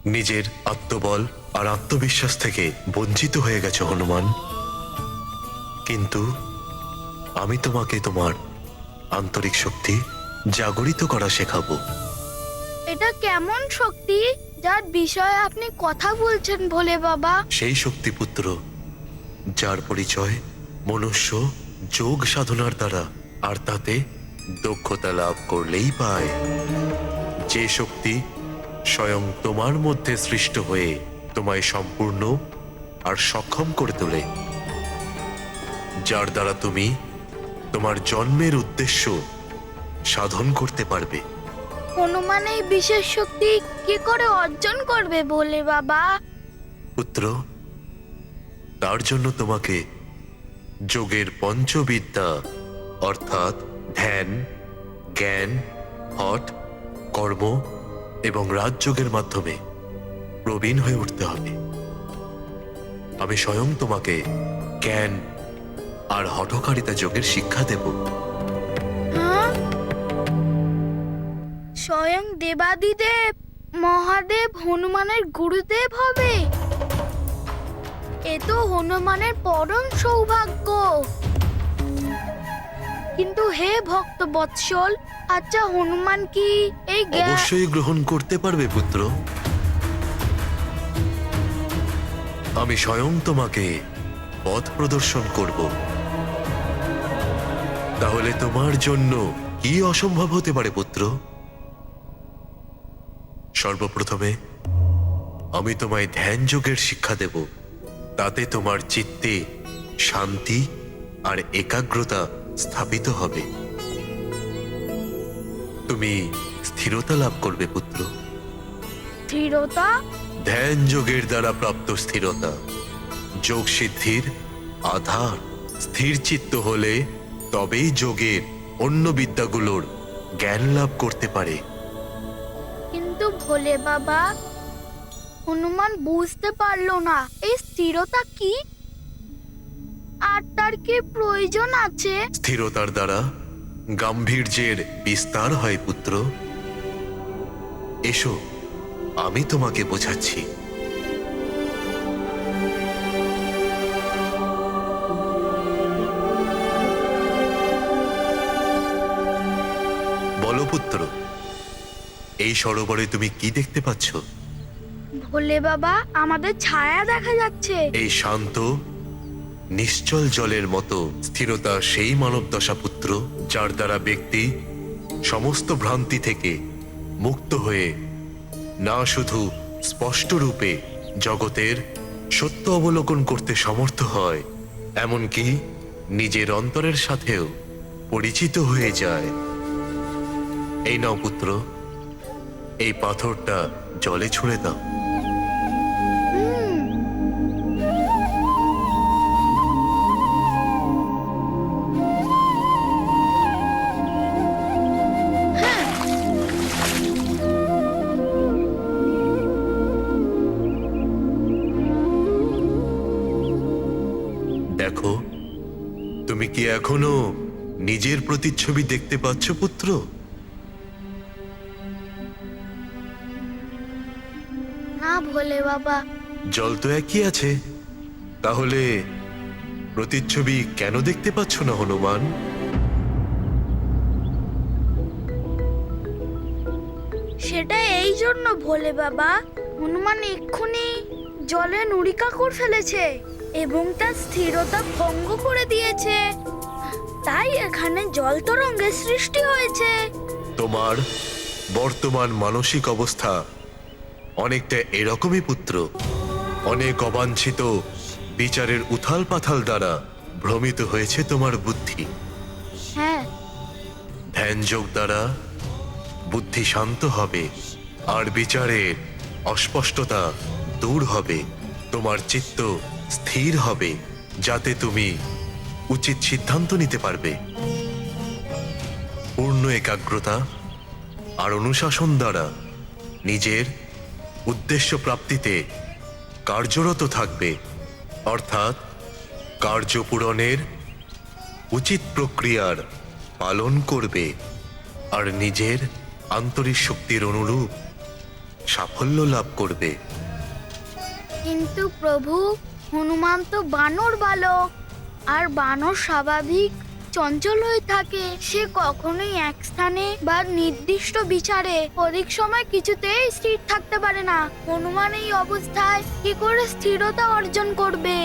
নিজের আত্মবল আর আত্মবিশ্বাস থেকে বঞ্চিত হয়ে গেছো হনুমান, কিন্তু আমি তোমাকে তোমার আন্তরিক শক্তি জাগরিত করা শেখাবো। এটা কেমন শক্তি যার বিষয়ে আপনি কথা বলছেন ভোলে বাবা? সেই শক্তি পুত্র, যার পরিচয় মনুষ্য যোগ সাধনার দ্বারা আর তাতে দক্ষতা লাভ করলেই পায়। যে শক্তি স্বয়ং তোমার মধ্যে সৃষ্ট হয়ে তোমায় সম্পূর্ণ আর সক্ষম করে তোলে, যার দ্বারা তুমি তোমার জন্মের উদ্দেশ্য সাধন করতে পারবে। হনুমান এই বিশেষ শক্তি কি করে অর্জন করবে ভোলে বাবা? পুত্র, তার জন্য তোমাকে যোগের পঞ্চবিদ্যা অর্থাৎ ধ্যান, জ্ঞান, হঠ, কর্ম এবং রাজযোগের মাধ্যমে প্রবীণ হয়ে উঠতে হবে। আমি স্বয়ং তোমাকে জ্ঞান আর হঠকারিতা যোগের শিক্ষা দেব। হ্যাঁ? স্বয়ং দেবাদিদেব মহাদেব হনুমানের গুরুদেব হবে? এ তো হনুমানের পরম সৌভাগ্য। কিন্তু হে ভক্ত বৎসল, আচ্ছা হনুমান কি এই অবশ্যই গ্রহণ করতে পারবে পুত্র। আমি স্বয়ং তোমাকে পথ প্রদর্শন করব। তাহলে তোমার জন্য কি অসম্ভব হতে পারে পুত্র? সর্বপ্রথমে আমি তোমায় ধ্যান যোগের শিক্ষা দেব। তাতে তোমার চিত্তে শান্তি আর একাগ্রতা স্থাপিত হবে। তুমি স্থিরতা লাভ করবে পুত্র। স্থিরতা? ধ্যান যোগের দ্বারা প্রাপ্ত স্থিরতা যোগ সিদ্ধির আধার। স্থির চিত্ত হলে তবেই যোগের অন্য বিদ্যাগুলোর জ্ঞান লাভ করতে পারে। কিন্তু ভোলে বাবা, হনুমান বুঝতে পারলো না এই স্থিরতা কি আর তার কি প্রয়োজন আছে। স্থিরতার দ্বারা গাম্ভীর্যের বিস্তার হয় পুত্র। এসো, আমি তোমাকে বোঝাচ্ছি। বলো পুত্র, এই সরোবরে তুমি কি দেখতে পাচ্ছ? ভোলে বাবা, আমাদের ছায়া দেখা যাচ্ছে। এই শান্ত নিশ্চল জলের মতো স্থিরতা সেই মানব দশা পুত্র, যার দ্বারা ব্যক্তি সমস্ত ভ্রান্তি থেকে মুক্ত হয়ে না শুধু স্পষ্ট রূপে জগতের সত্য অবলোকন করতে সমর্থ হয়, এমনকি নিজের অন্তরের সাথেও পরিচিত হয়ে যায়। এই নাও পুত্র, এই পাথরটা জলে ছুঁড়ে দাও। দেখো, তুমি কি এখনো নিজের প্রতিচ্ছবি দেখতে পাচ্ছ পুত্র? না ভোলে বাবা। জল তো একই আছে, তাহলে প্রতিচ্ছবি কেন দেখতে পাচ্ছ না হনুমান? সেটা এই জন্য ভোলে বাবা, হনুমান এক্ষুনি জলে নুড়িকাকড় ফেলেছে এবং তার স্থিরতা ভঙ্গ করে দিয়েছে। তাই এখানে জল তরঙ্গের সৃষ্টি হয়েছে। তোমার বর্তমান মানসিক অবস্থা অনেকটা এরকমই পুত্র। অনেক অবাঞ্ছিত বিচারের উথাল পাথাল দ্বারা ভ্রমিত হয়েছে তোমার বুদ্ধি। হ্যাঁ, ধ্যান যোগ দ্বারা বুদ্ধি শান্ত হবে আর বিচারের অস্পষ্টতা দূর হবে। তোমার চিত্ত স্থির হবে, যাতে তুমি উচিত সিদ্ধান্ত নিতে পারবে। পূর্ণ একাগ্রতা আর অনুশাসন দ্বারা নিজের উদ্দেশ্য প্রাপ্তিতে কার্যরত থাকবে, অর্থাৎ কার্য পূরণের উচিত প্রক্রিয়ার পালন করবে আর নিজের আন্তরিক শক্তির অনুরূপ সাফল্য লাভ করবে। কিন্তু প্রভু, হনুমান তো বানর বালক, আর বানর স্বাভাবিক চঞ্চল হয়ে থাকে। সে কখনোই এক স্থানে বা নির্দিষ্ট বিচারে অধিক সময় কিছুতেই স্থির থাকতে পারে না। হনুমান এই অবস্থায় কি করে স্থিরতা অর্জন করবে?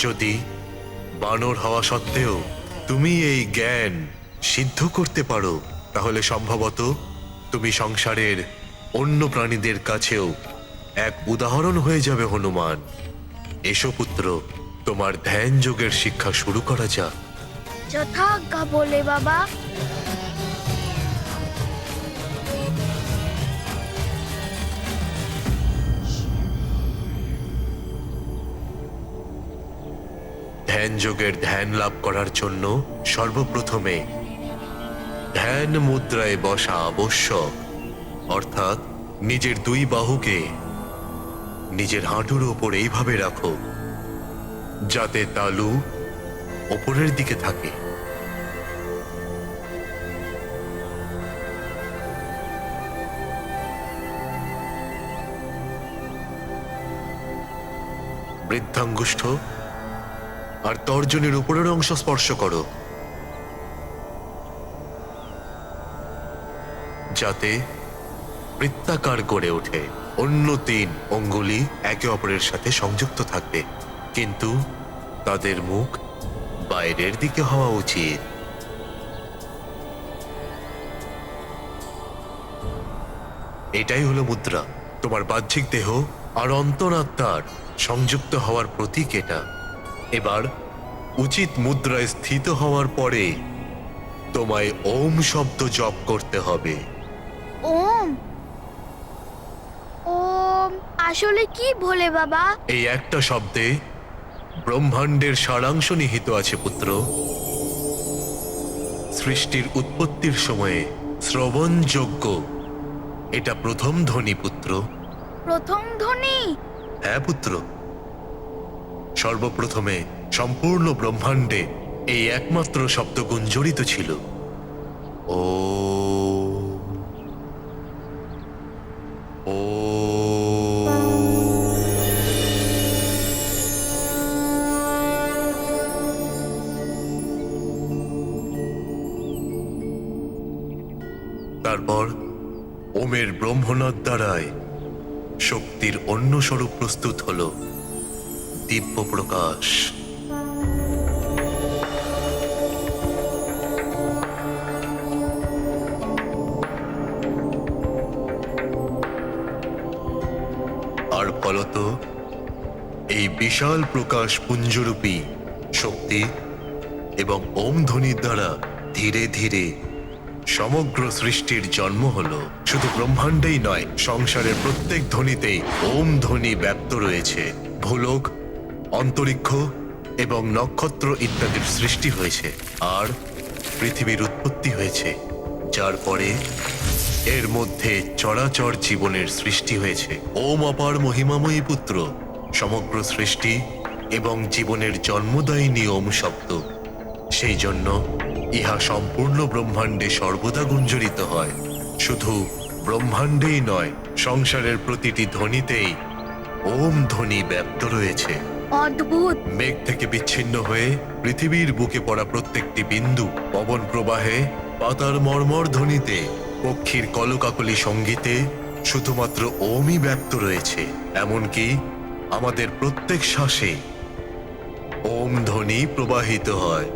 যদি বানর হওয়া সত্ত্বেও তুমি এই জ্ঞান সিদ্ধ করতে পারো, তাহলে সম্ভবত তুমি সংসারের অন্য প্রাণীদের কাছেও এক উদাহরণ হয়ে যাবে হনুমান। এসো পুত্র, তোমার ধ্যান যোগের শিক্ষা শুরু করা যাক। যথাজ্ঞা বলে বাবা। ধ্যান যোগের ধ্যান লাভ করার জন্য সর্বপ্রথমে ধ্যান মুদ্রায় বসা আবশ্যক। অর্থাৎ নিজের দুই বাহুকে নিজের হাঁটুর ওপর এইভাবে রাখো যাতে তালু ওপরের দিকে থাকে। বৃদ্ধাঙ্গুষ্ঠ আর তর্জনীর উপরের অংশ স্পর্শ করো, যাতে বৃত্তাকার গড়ে ওঠে। অন্য 3 অঙ্গুলি একে অপরের সাথে সংযুক্ত থাকবে, কিন্তু তাদের মুখ বাইরের দিকে হওয়া উচিত। এটাই হলো মুদ্রা। তোমার বাহ্যিক দেহ আর অন্তরাত্মার সংযুক্ত হওয়ার প্রতীক এটা। এবার উচিত মুদ্রায় স্থিত হওয়ার পরে তোমায় ওম শব্দ জপ করতে হবে। ওম ওম আসলে কি ভোলে বাবা? এই একটা শব্দে ব্রহ্মাণ্ডের সারাংশ নিহিত আছে পুত্র। সৃষ্টির উৎপত্তির সময়ে শ্রবণযোগ্য এটা প্রথম ধ্বনি পুত্র। প্রথম ধ্বনি? হ্যাঁ পুত্র, সর্বপ্রথমে সম্পূর্ণ ব্রহ্মাণ্ডে এই একমাত্র শব্দ গুঞ্জরিত ছিল। ও ও তারপর ওমের ব্রহ্মনাদ দ্বারায় শক্তির অন্য স্বরূপ প্রস্তুত হলো, দিব্য প্রকাশ। আর ফলত এই বিশাল প্রকাশ পুঞ্জরূপী শক্তি এবং ওম ধ্বনির দ্বারা ধীরে ধীরে সমগ্র সৃষ্টির জন্ম হলো। শুধু ব্রহ্মাণ্ডেই নয়, সংসারের প্রত্যেক ধ্বনিতেই ওম ধ্বনি ব্যপ্ত রয়েছে। ভূলোক, অন্তরিক্ষ এবং নক্ষত্র ইত্যাদির সৃষ্টি হয়েছে, আর পৃথিবীর উৎপত্তি হয়েছে, যার পরে এর মধ্যে চরাচর জীবনের সৃষ্টি হয়েছে। ওম অপার মহিমাময়ী পুত্র, সমগ্র সৃষ্টি এবং জীবনের জন্মদায়িনী ওম শব্দ। সেই জন্য ইহা সম্পূর্ণ ব্রহ্মাণ্ডে সর্বদা গুঞ্জরিত হয়। শুধু ব্রহ্মাণ্ডেই নয়, সংসারের প্রতিটি ধ্বনিতেই ওম ধ্বনি ব্যপ্ত রয়েছে। অদ্ভুত। মেঘ থেকে বিচ্ছিন্ন হয়ে পৃথিবীর বুকে পড়া প্রত্যেকটি বিন্দু, পবন প্রবাহে, পাতার মর্মর ধ্বনিতে, পক্ষীর কলকাকলি সঙ্গীতে শুধুমাত্র ওমই ব্যপ্ত রয়েছে। এমনকি আমাদের প্রত্যেক শ্বাসে ওম ধ্বনি প্রবাহিত হয়।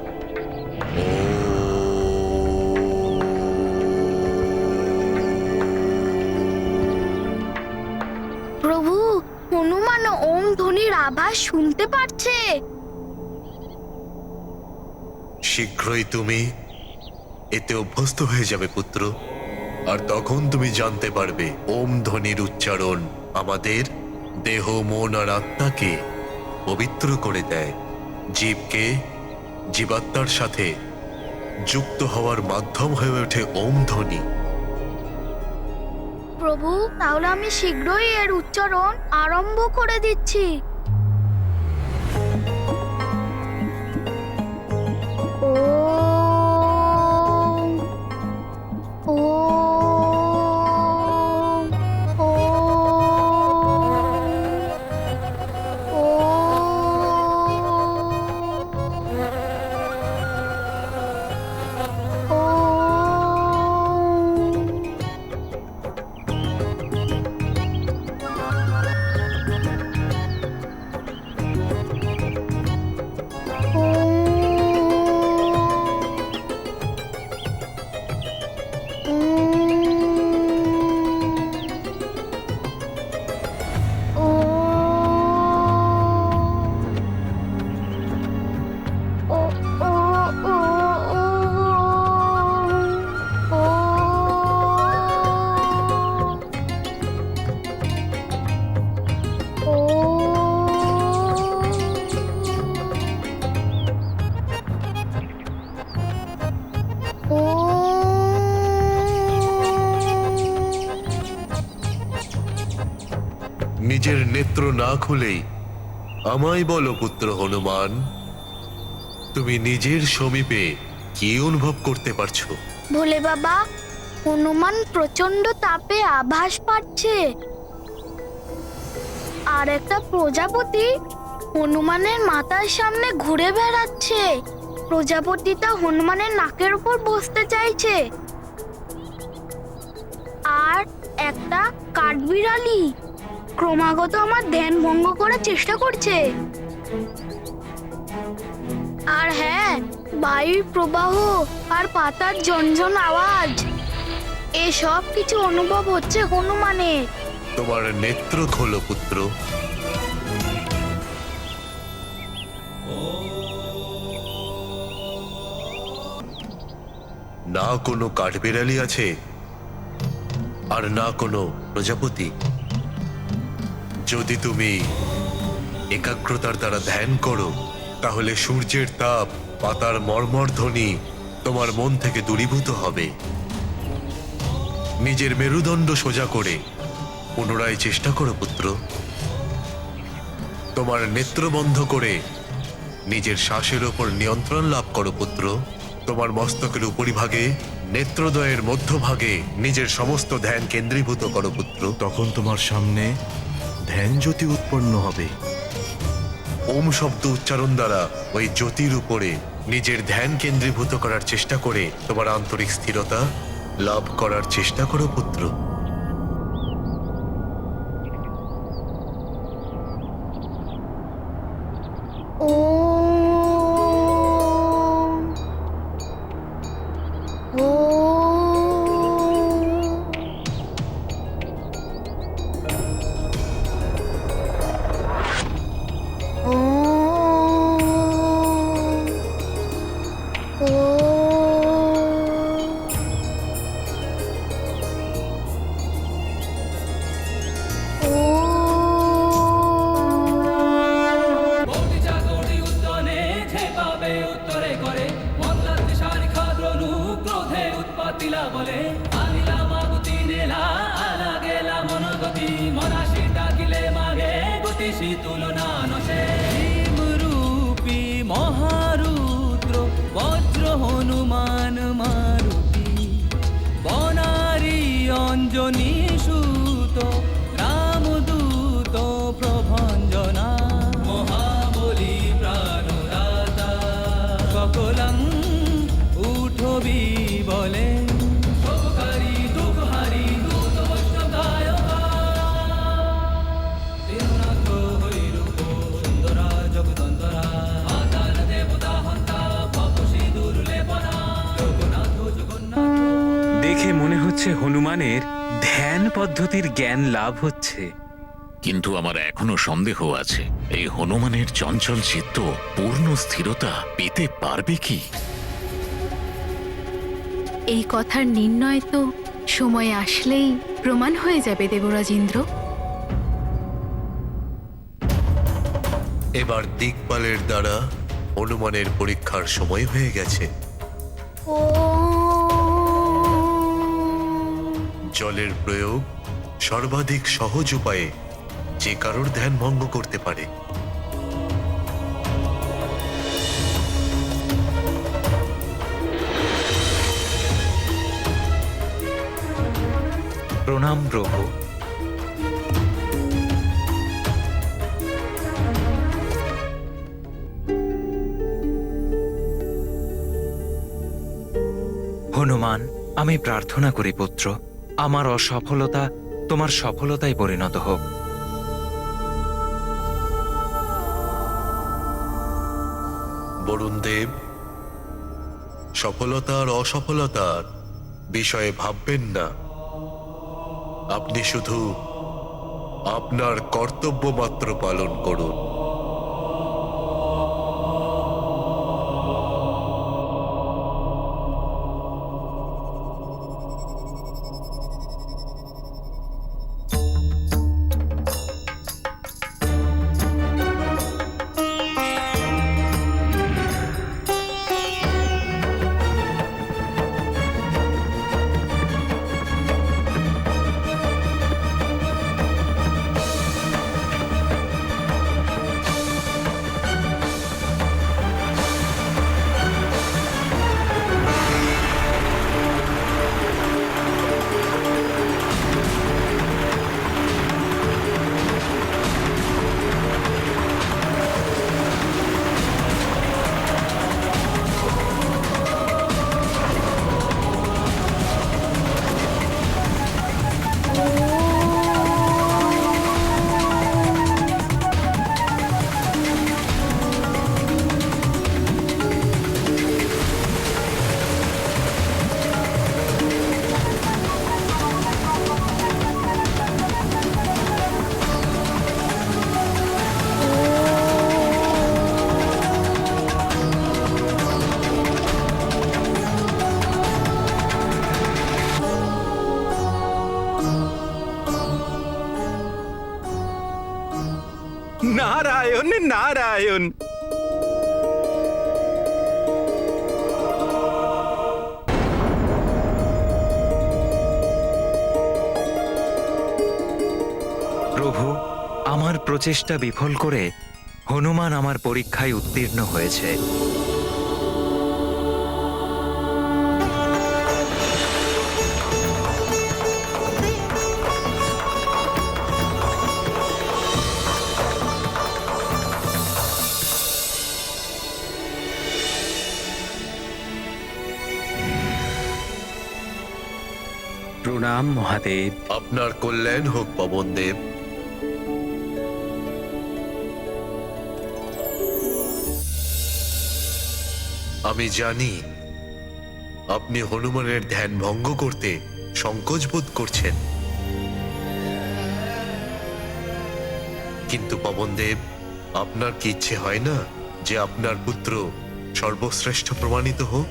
প্রভু, হনুমান ওম ধ্বনির আভাস শুনতে পারছে। শীঘ্রই তুমি এতে অভ্যস্ত হয়ে যাবে পুত্র, আর তখন তুমি জানতে পারবে ওম ধ্বনির উচ্চারণ আমাদের দেহ, মন আর আত্মাকে পবিত্র করে দেয়। জীবকে জীবাত্মার সাথে যুক্ত হওয়ার মাধ্যম হয়ে ওঠে ওম ধ্বনি। প্রভু, তাহলে আমি শীঘ্রই এর উচ্চারণ আরম্ভ করে দিচ্ছি। ওম ওম ওম ও নিজের নেত্র না খুলেই আমায় বলো পুত্র হনুমান, তুমি নিজের সমীপে কি অনুভব করতে পারছো? ভোলে বাবা, হনুমান প্রচন্ড তাপে আভাস পাচ্ছে। আর একটা প্রজাপতি হনুমানের মাথার সামনে ঘুরে বেড়াচ্ছে। প্রজাপতিটা হনুমানের নাকের উপর বসতে চাইছে। আর একটা কাঠবিড়ালি ক্রমাগত আমার ধ্যান ভঙ্গ করার চেষ্টা করছে। আর হ্যাঁ, বায়ুর প্রবাহ আর পাতার ঝনঝন আওয়াজ, এসব কিছু অনুভব হচ্ছে হনুমানের। তোমার নেত্র খোলো পুত্র। না কোনো কাঠবিড়ালি আছে, আর না কোনো প্রজাপতি। যদি তুমি একাগ্রতার দ্বারা ধ্যান করো, তাহলে সূর্যের তাপ, পাতার মর্মর ধ্বনি তোমার মন থেকে দূরীভূত হবে। নিজের মেরুদণ্ড সোজা করে পুনরায় চেষ্টা করো পুত্র। তোমার নেত্র বন্ধ করে নিজের শ্বাসের ওপর নিয়ন্ত্রণ লাভ করো পুত্র। তোমার মস্তকের উপরিভাগে, নেত্রদ্বয়ের মধ্যভাগে নিজের সমস্ত ধ্যান কেন্দ্রীভূত করো পুত্র। তখন তোমার সামনে ধ্যান জ্যোতি উৎপন্ন হবে। ওম শব্দ উচ্চারণ দ্বারা ওই জ্যোতির উপরে নিজের ধ্যান কেন্দ্রীভূত করার চেষ্টা করে তোমার আন্তরিক স্থিরতা লাভ করার চেষ্টা করো পুত্র। ও ও বৌদিচাকরি উদ্যানে ঝেঁপাবে উত্তরে করে মল্লাতে শারিখা দ্রণু ক্রোধে উৎপাতিলা বলে আনিলা মাগুতি নেলা আলা গেলা মনগতি মনাশি ডাকিলে মাগে গতিশী তুলনা নশে রূপী মহারুদ্র বজ্র হনুমান মারুতি বনারী অঞ্জনী সুত রামদূত প্রভঞ্জনা মহাবলী প্রাণদাতা সকলং উঠবি বলে শোককারী দুঃখহারী দূত বৈষ্ণবদায়কা তিরুনাথ হৈরূপ সুন্দরা জগদন্তরা আদান দেবতা হন্তা পাপসী দুর্লেপনা জগন্নাথ জগন্নাথ। দেখে মনে হচ্ছে হনুমানের ধ্যান পদ্ধতির জ্ঞান লাভ হচ্ছে। কিন্তু আমার এখনো সন্দেহ আছে, এই হনুমানের চঞ্চল চিত্ত পূর্ণ স্থিরতা পেতে পারবে কি? এই কথার নির্ণয় তো সময় আসলেই প্রমাণ হয়ে যাবে দেবরাজ ইন্দ্র। এবার দিকপালের দ্বারা হনুমানের পরীক্ষার সময় হয়ে গেছে। ও জলের প্রয়োগ সর্বাধিক সহজ উপায়ে যে কারোর ধ্যান ভঙ্গ করতে পারে। প্রণাম প্রভু। হনুমান, আমি প্রার্থনা করি পুত্র, আমার অসফলতা তোমার সফলতায় পরিণত হোক। বরুণ দেব, সফলতার অসফলতার বিষয়ে ভাববেন না। আপনি শুধু আপনার কর্তব্য মাত্র পালন করুন। নারায়ণ নারায়ণ। প্রভু, আমার প্রচেষ্টা বিফল করে হনুমান আমার পরীক্ষায় উত্তীর্ণ হয়েছে। প্রণাম মহাদেব। আপনার কল্যাণ হোক পবনদেব। আমি জানি আপনি হনুমানের ধ্যান ভঙ্গ করতে সংকোচ বোধ করছেন, কিন্তু পবনদেব, আপনার কি ইচ্ছে হয় না যে আপনার পুত্র সর্বশ্রেষ্ঠ প্রমাণিত হোক?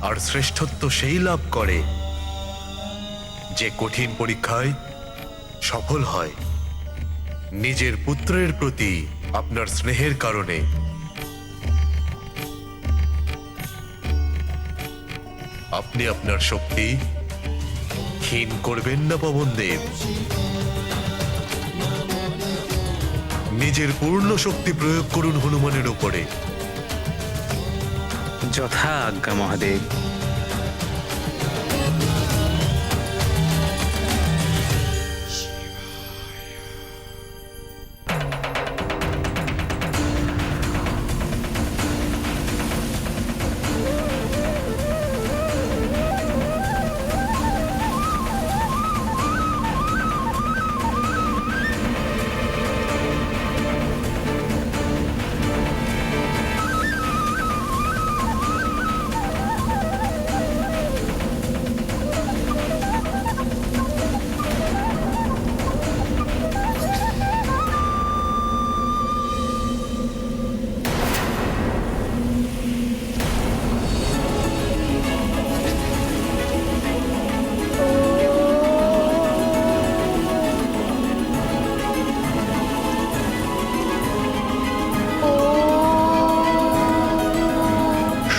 আর শ্রেষ্ঠত্ব সেই লাভ করে যে কঠিন পরীক্ষায় সফল হয়। নিজের পুত্রের প্রতি আপনার স্নেহের কারণে আপনি আপনার শক্তি ক্ষীণ করবেন না পবনদেব। নিজের পূর্ণ শক্তি প্রয়োগ করুন হনুমানের উপরে। যথা আজ্ঞা মহাদেব।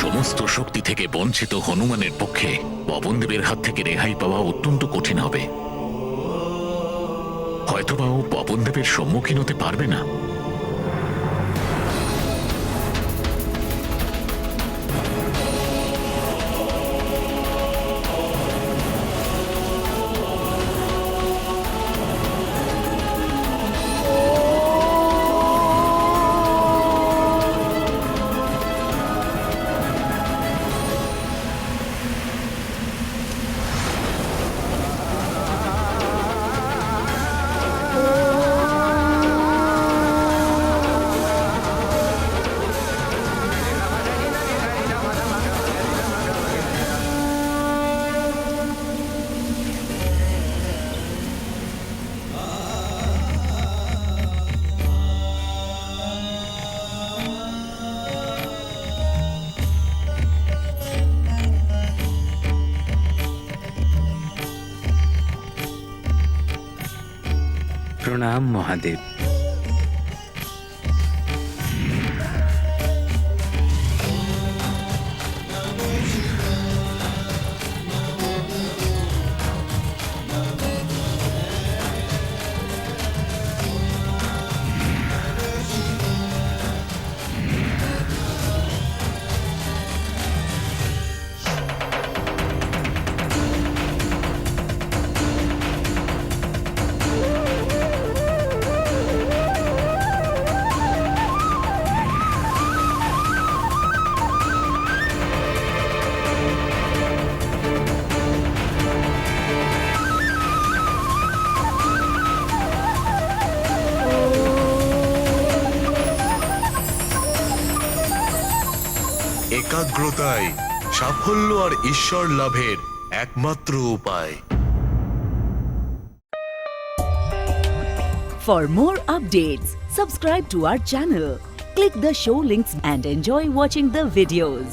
সমস্ত শক্তি থেকে বঞ্চিত হনুমানের পক্ষে পবনদেবের হাত থেকে রেহাই পাওয়া অত্যন্ত কঠিন হবে। হয়তোবা ও পবনদেবের সম্মুখীন হতে পারবে না। প্রণাম মহাদেব। একাগ্রতাই সাফল্য আর ঈশ্বর লাভের একমাত্র উপায়। For more updates, subscribe to our channel, click the show links and enjoy watching the videos.